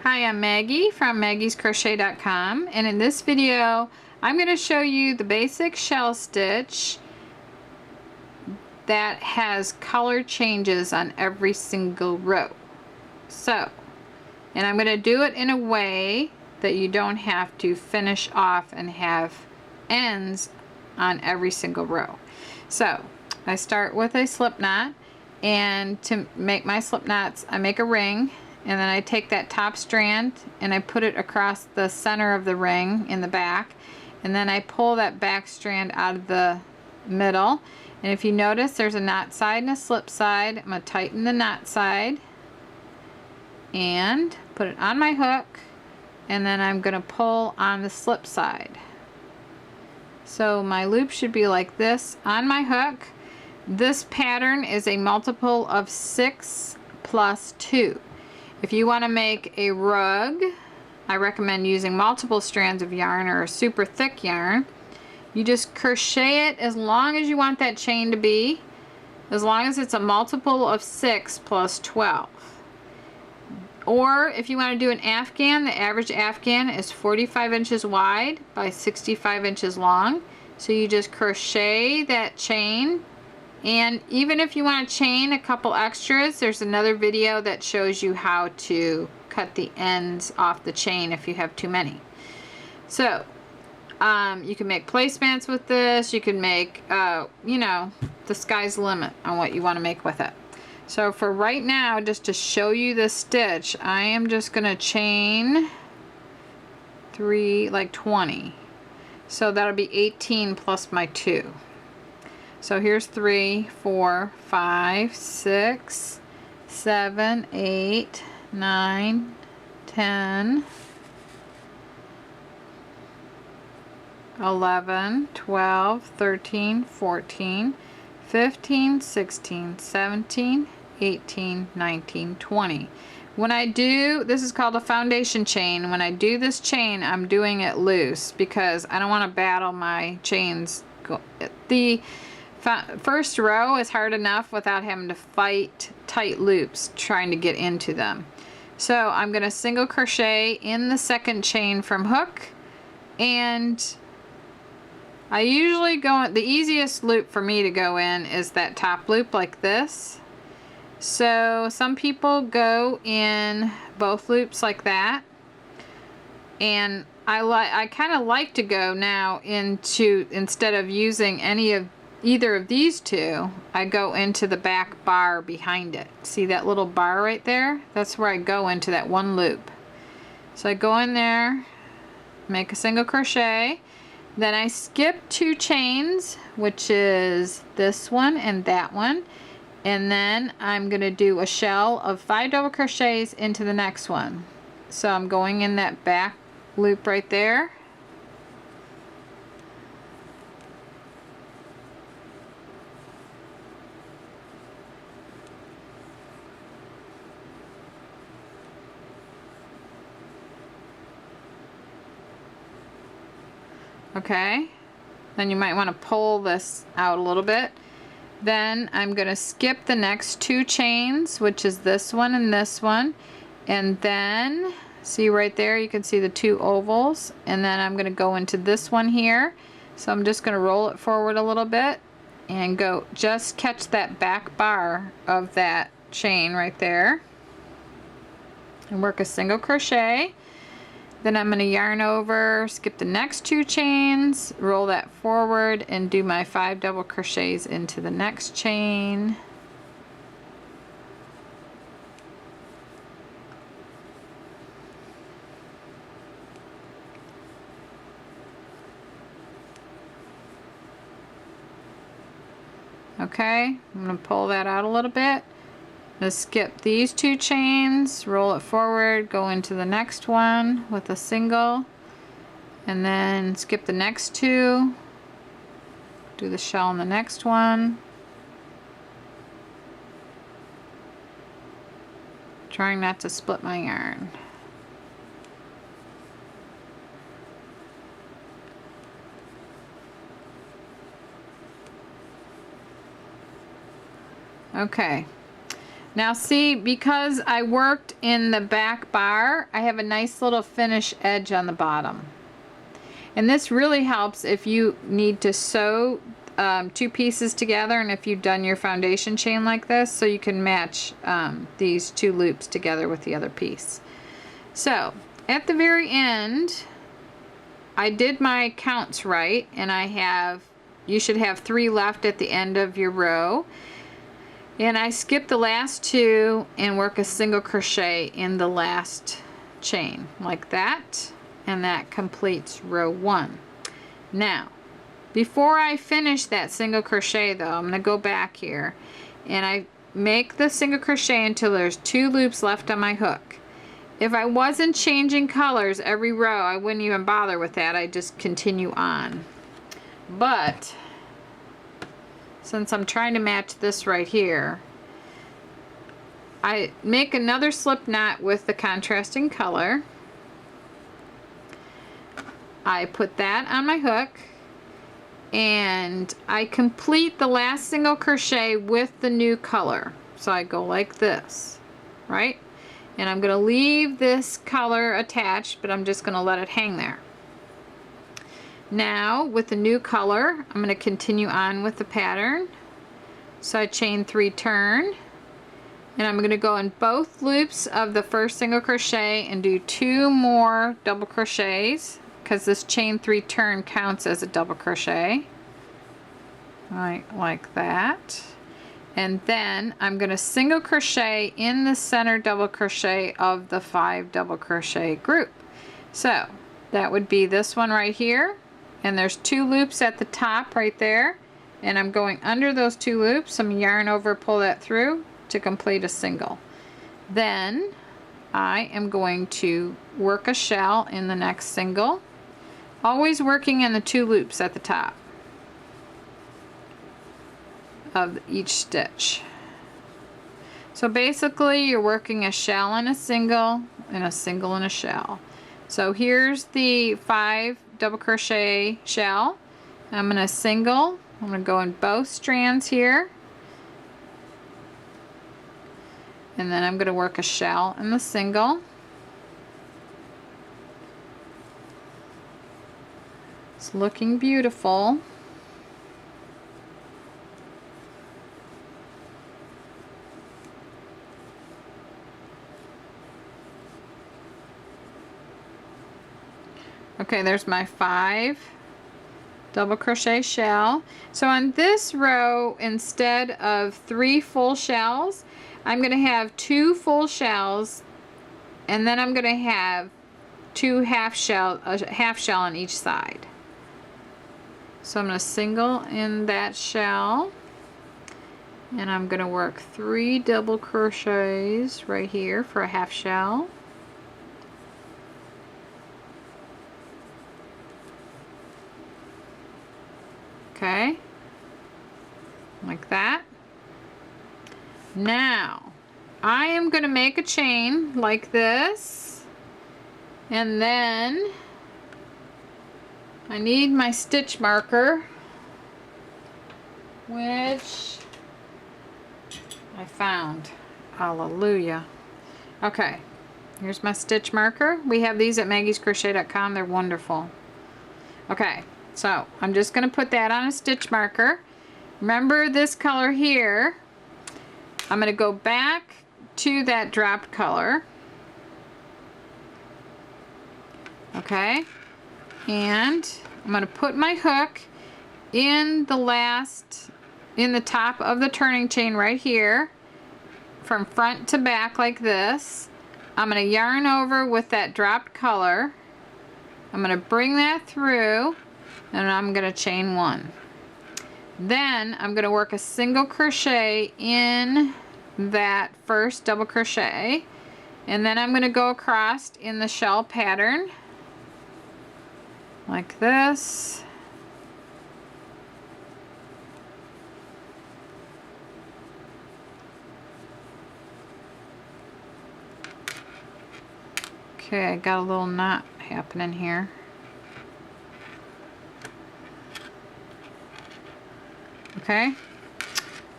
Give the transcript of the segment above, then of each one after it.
Hi, I'm Maggie from maggiescrochet.com, and in this video I'm going to show you the basic shell stitch that has color changes on every single row. And I'm going to do it in a way that you don't have to finish off and have ends on every single row. So I start with a slip knot, and to make my slip knots I make a ring, and then I take that top strand and I put it across the center of the ring in the back, and then I pull that back strand out of the middle. And if you notice, there's a knot side and a slip side. I'm going to tighten the knot side and put it on my hook, and then I'm going to pull on the slip side. So my loop should be like this on my hook. This pattern is a multiple of 6 plus 2. If you want to make a rug, I recommend using multiple strands of yarn or a super thick yarn. You just crochet it as long as you want that chain to be, as long as it's a multiple of 6 plus 12. Or if you want to do an afghan, the average afghan is 45 inches wide by 65 inches long. So you just crochet that chain. And even if you want to chain a couple extras, there's another video that shows you how to cut the ends off the chain if you have too many. So you can make placemats with this. You can make, you know, the sky's the limit on what you want to make with it. So for right now, just to show you the stitch, I am just going to chain 3, like 20. So that'll be 18 plus my 2. So here's 3, 4, 5, 6, 7, 8, 9, 10, 11, 12, 13, 14, 15, 16, 17, 18, 19, 20. When I do, this is called a foundation chain. When I do this chain, I'm doing it loose because I don't want to battle my chains. The first row is hard enough without having to fight tight loops trying to get into them. So I'm going to single crochet in the second chain from hook, and I usually go, the easiest loop for me to go in is that top loop like this. So some people go in both loops like that, and I kind of like to go now into, instead of using either of these two, I go into the back bar behind it. See that little bar right there? That's where I go into that one loop. So I go in there, make a single crochet, then I skip 2 chains, which is this one and that one, and then I'm going to do a shell of 5 double crochets into the next one. So I'm going in that back loop right there. Okay, then you might want to pull this out a little bit. Then I'm going to skip the next 2 chains, which is this one and this one, and then see right there, you can see the 2 ovals, and then I'm going to go into this one here. So I'm just going to roll it forward a little bit and go, just catch that back bar of that chain right there and work a single crochet. Then I'm going to yarn over, skip the next 2 chains, roll that forward, and do my 5 double crochets into the next chain. Okay, I'm going to pull that out a little bit. Just skip these 2 chains, roll it forward, go into the next one with a single, and then skip the next 2, do the shell on the next one, trying not to split my yarn. Okay, Now see, because I worked in the back bar, I have a nice little finish edge on the bottom. And this really helps if you need to sew two pieces together, and if you've done your foundation chain like this, so you can match these two loops together with the other piece. So at the very end, I did my counts right, and you should have 3 left at the end of your row. And I skip the last 2 and work a single crochet in the last chain like that, and that completes row 1. Now, before I finish that single crochet though, I'm going to go back here and I make the single crochet until there's 2 loops left on my hook. If I wasn't changing colors every row, I wouldn't even bother with that. I'd just continue on. But since I'm trying to match this right here, I make another slip knot with the contrasting color. I put that on my hook and I complete the last single crochet with the new color. So I go like this, right? And I'm going to leave this color attached, but I'm just going to let it hang there. Now with the new color, I'm going to continue on with the pattern. So I chain 3, turn, and I'm going to go in both loops of the first single crochet and do 2 more double crochets, because this chain 3 turn counts as a double crochet. Right, like that. And then I'm going to single crochet in the center double crochet of the 5 double crochet group. So that would be this one right here, and there's 2 loops at the top right there, and I'm going under those 2 loops. I'm yarn over, pull that through to complete a single. Then I am going to work a shell in the next single, always working in the 2 loops at the top of each stitch. So basically you're working a shell and a single and a single and a shell. So here's the 5 double crochet shell. I'm going to single. I'm going to go in both strands here, and then I'm going to work a shell and the single. It's looking beautiful. Okay, there's my 5 double crochet shell. So on this row, instead of 3 full shells, I'm going to have 2 full shells, and then I'm going to have 2 half shell, a half shell on each side. So I'm going to single in that shell, and I'm going to work 3 double crochets right here for a half shell. Okay, like that. Now I am going to make a chain like this, and then I need my stitch marker, which I found. Hallelujah. Okay, here's my stitch marker. We have these at maggiescrochet.com. They're wonderful. Okay, so I'm just going to put that on a stitch marker. Remember this color here. I'm going to go back to that dropped color. Okay, and I'm going to put my hook in the top of the turning chain right here, from front to back like this. I'm going to yarn over with that dropped color. I'm going to bring that through, and I'm going to chain 1. Then I'm going to work a single crochet in that first double crochet, and then I'm going to go across in the shell pattern like this. Okay, I got a little knot happening here. Okay,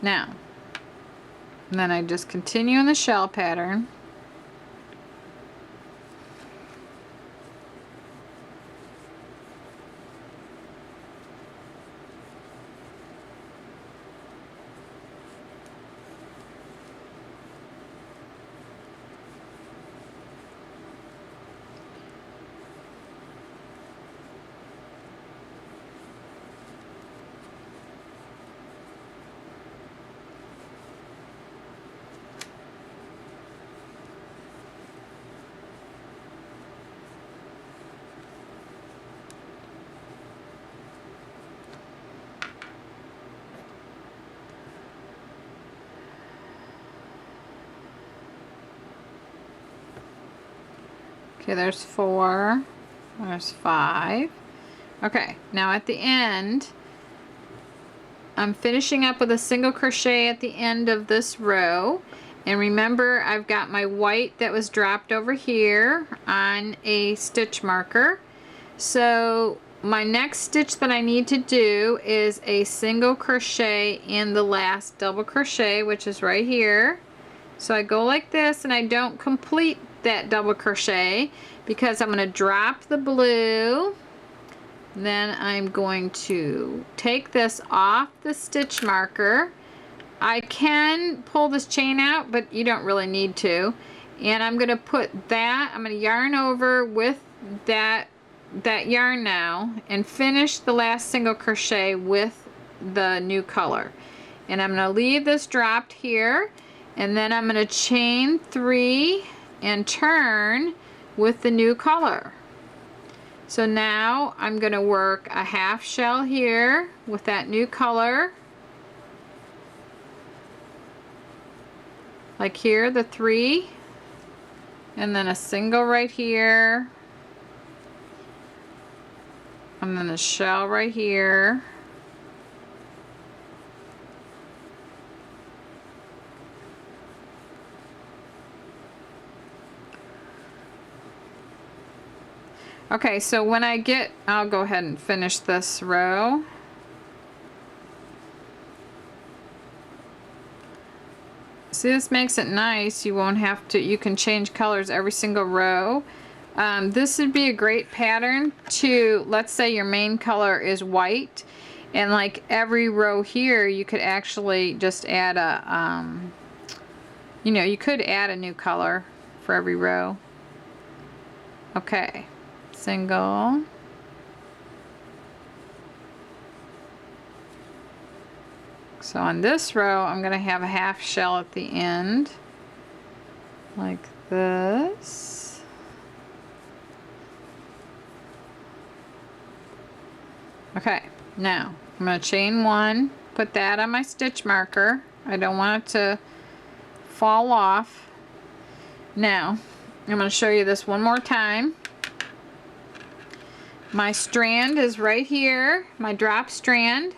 now And then I just continue in the shell pattern. Okay, there's 4, there's 5. Okay, now at the end, I'm finishing up with a single crochet at the end of this row. And remember, I've got my white that was dropped over here on a stitch marker. So my next stitch that I need to do is a single crochet in the last double crochet, which is right here. So I go like this, and I don't complete that double crochet because I'm going to drop the blue. Then I'm going to take this off the stitch marker. I can pull this chain out, but you don't really need to. And I'm going to put that, I'm going to yarn over with that yarn now and finish the last single crochet with the new color. And I'm going to leave this dropped here, and then I'm going to chain 3 and turn with the new color. So now I'm going to work a half shell here with that new color, like here, the 3, and then a single right here, and then a shell right here, okay. So when I get, I'll go ahead and finish this row. See, this makes it nice. You won't have to, you can change colors every single row. This would be a great pattern to, let's say your main color is white, and like every row here you could actually just add a, you know, you could add a new color for every row. Okay, single. So on this row, I'm going to have a half shell at the end, like this. Okay, now I'm going to chain 1, put that on my stitch marker. I don't want it to fall off. Now, I'm going to show you this one more time. My strand is right here, my drop strand.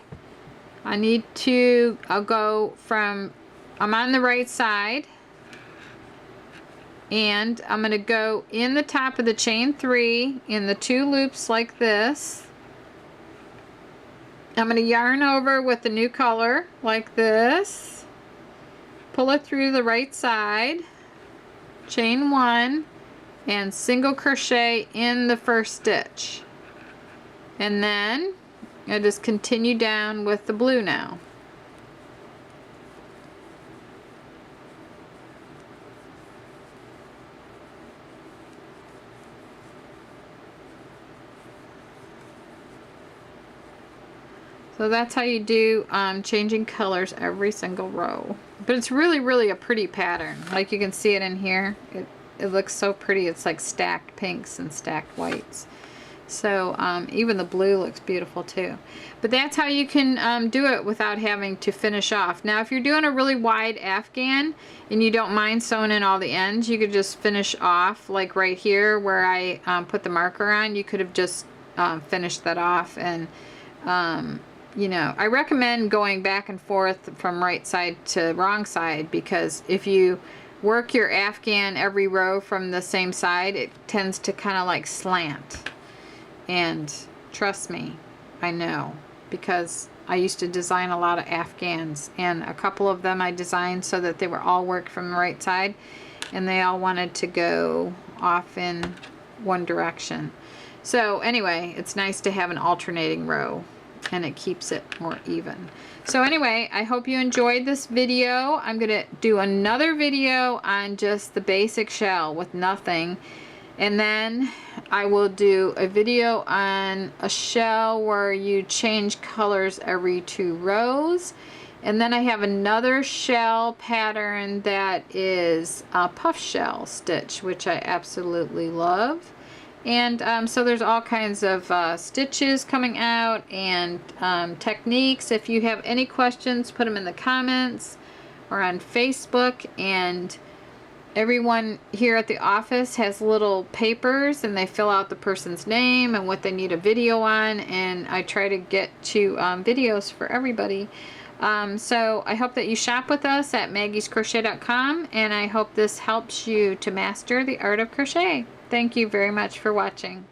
I need to, I'll go from, I'm on the right side, and I'm going to go in the top of the chain 3 in the 2 loops like this. I'm going to yarn over with the new color like this, pull it through the right side, chain 1, and single crochet in the first stitch, and then I just continue down with the blue now. So that's how you do changing colors every single row. But it's really a pretty pattern. Like you can see it in here. It looks so pretty. It's like stacked pinks and stacked whites. So even the blue looks beautiful too. But that's how you can do it without having to finish off. Now if you're doing a really wide afghan and you don't mind sewing in all the ends, you could just finish off like right here where I put the marker on. You could have just finished that off, and you know, I recommend going back and forth from right side to wrong side, because if you work your afghan every row from the same side, it tends to kind of like slant. And trust me, I know, because I used to design a lot of Afghans, and a couple of them I designed so that they were all worked from the right side, and they all wanted to go off in one direction. So anyway, it's nice to have an alternating row, and it keeps it more even. So anyway, I hope you enjoyed this video. I'm gonna do another video on just the basic shell with nothing, and then I will do a video on a shell where you change colors every 2 rows. And then I have another shell pattern that is a puff shell stitch, which I absolutely love. And so there's all kinds of stitches coming out, and techniques. If you have any questions, put them in the comments or on Facebook. And everyone here at the office has little papers, and they fill out the person's name and what they need a video on, and I try to get to videos for everybody. So I hope that you shop with us at maggiescrochet.com, and I hope this helps you to master the art of crochet. Thank you very much for watching.